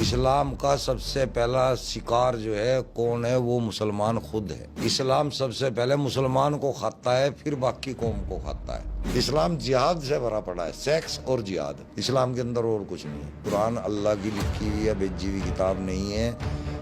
اسلام کا سب سے پہلا شکار جو ہے کون ہے؟ وہ مسلمان خود ہے۔ اسلام سب سے پہلے مسلمان کو کھاتا ہے، پھر باقی قوم کو کھاتا ہے۔ اسلام جہاد سے بھرا پڑا ہے، سیکس اور جہاد، اسلام کے اندر اور کچھ نہیں ہے۔ قرآن اللہ کی لکھی ہوئی ہے، بھیجی ہوئی کتاب نہیں ہے،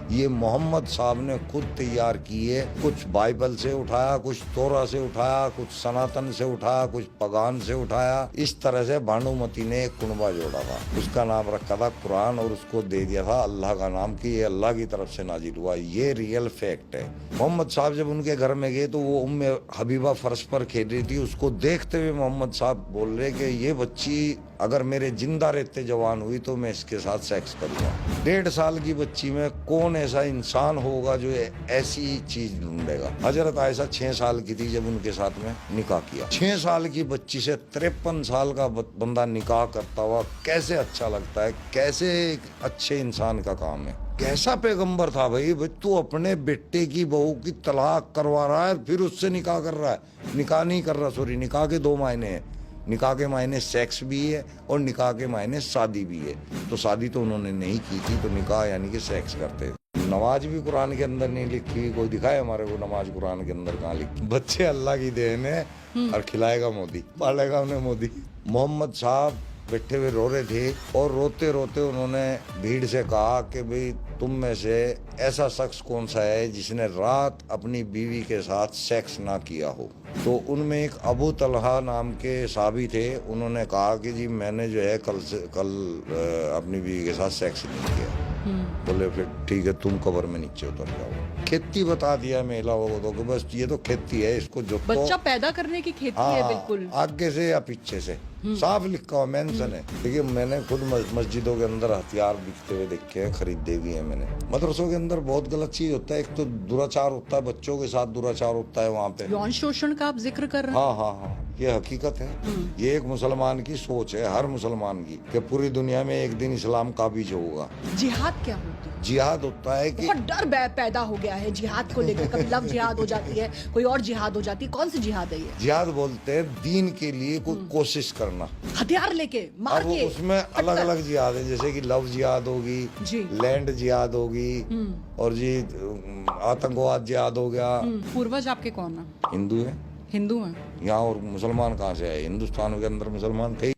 یہ محمد صاحب نے خود تیار کی ہے۔ کچھ بائبل سے اٹھایا، کچھ تورا سے اٹھایا، کچھ سناتن سے اٹھایا، کچھ پگان سے اٹھایا۔ اس طرح سے بھانومتی نے ایک کنبہ جوڑا تھا، اس کا نام رکھا تھا قرآن، اور اس کو دے دیا تھا اللہ کا نام کہ یہ اللہ کی طرف سے نازل ہوا۔ یہ ریئل فیکٹ ہے۔ محمد صاحب جب ان کے گھر میں گئے تو وہ ام حبیبہ فرش پر کھیل رہی تھی، اس کو دیکھتے ہوئے محمد صاحب بول رہے کہ یہ بچی اگر میرے زندہ رہتے جوان ہوئی تو میں اس کے ساتھ سیکس کروں گا۔ 1.5 سال کی بچی میں کون ایسا انسان ہوگا جو ایسی چیز ڈھونڈے گا؟ حضرت عائشہ 6 سال کی تھی جب ان کے ساتھ میں نکاح کیا۔ 6 سال کی بچی سے 53 سال کا بندہ نکاح کرتا ہوا کیسے اچھا لگتا ہے؟ کیسے ایک اچھے انسان کا کام ہے؟ کیسا پیغمبر تھا بھائی؟ تو اپنے بیٹے کی بہو کی طلاق کروا رہا ہے، پھر اس سے نکاح کر رہا ہے۔ نکاح نہیں کر رہا، سوری، نکاح کے 2 معنی ہیں۔ نکاح کے معنی سیکس بھی ہے اور نکاح کے معنی شادی بھی ہے۔ تو شادی تو انہوں نے نہیں کی تھی، تو نکاح یعنی کہ سیکس کرتے۔ نماز بھی قرآن کے اندر نہیں لکھی، کوئی دکھائے ہمارے کو نماز قرآن کے اندر کہاں لکھی؟ بچے اللہ کی دین ہے اور کھلائے گا مودی، پالے گا انہیں مودی۔ محمد صاحب بیٹھے ہوئے رو رہے تھے اور روتے روتے انہوں نے بھیڑ سے کہا کہ بھئی تم میں سے ایسا شخص کون سا ہے جس نے رات اپنی بیوی کے ساتھ سیکس نہ کیا ہو؟ تو ان میں ایک ابو طلحہ نام کے صحابی تھے، انہوں نے کہا کہ جی میں نے جو ہے کل اپنی بیوی کے ساتھ سیکس نہیں کیا۔ بولے پھر ٹھیک ہے، تم قبر میں نیچے اتر جاؤ۔ کھیتی بتا دیا میلا وہ تو کہ بس یہ تو کھیتی ہے، اس کو جو بچہ پیدا کرنے کی کھیتی ہے، بالکل آگے سے یا پیچھے سے صاف لکھا ہوا مینشن ہے۔ دیکھیے میں نے خود مسجدوں کے اندر ہتھیار بکتے ہوئے دیکھے ہیں، خریدے بھی ہیں میں نے۔ مدرسوں کے اندر بہت غلط چیز ہوتا ہے، ایک تو دراچار ہوتا ہے، بچوں کے ساتھ دراچار ہوتا ہے وہاں پہ۔ یون شوشن کا آپ ذکر کر رہے ہیں؟ ہاں، یہ حقیقت ہے۔ یہ ایک مسلمان کی سوچ ہے، ہر مسلمان کی، کہ پوری دنیا میں ایک دن اسلام قابض ہوگا۔ جہاد کیا ہوتی ہے؟ جہاد ہوتا ہے کہ بہت ڈر پیدا ہو گیا ہے جہاد کو لے کر، کبھی لفظ جہاد ہو جاتی ہے، کوئی اور جہاد ہو جاتی ہے، کون سی جہاد ہے یہ؟ جہاد بولتے ہیں دین کے لیے کوئی کوشش کرنا، ہتھیار لے کے مار اب کے۔ اس میں الگ الگ جہاد ہیں، جیسے کہ لو جہاد ہوگی، جی، لینڈ جہاد ہوگی، اور جی آتنکواد جہاد ہو گیا۔ پوروج آپ کے کون ہیں؟ ہندو ہیں، ہندو ہیں؟ یہاں اور مسلمان کہاں سے آئے؟ ہندوستان کے اندر مسلمان تھے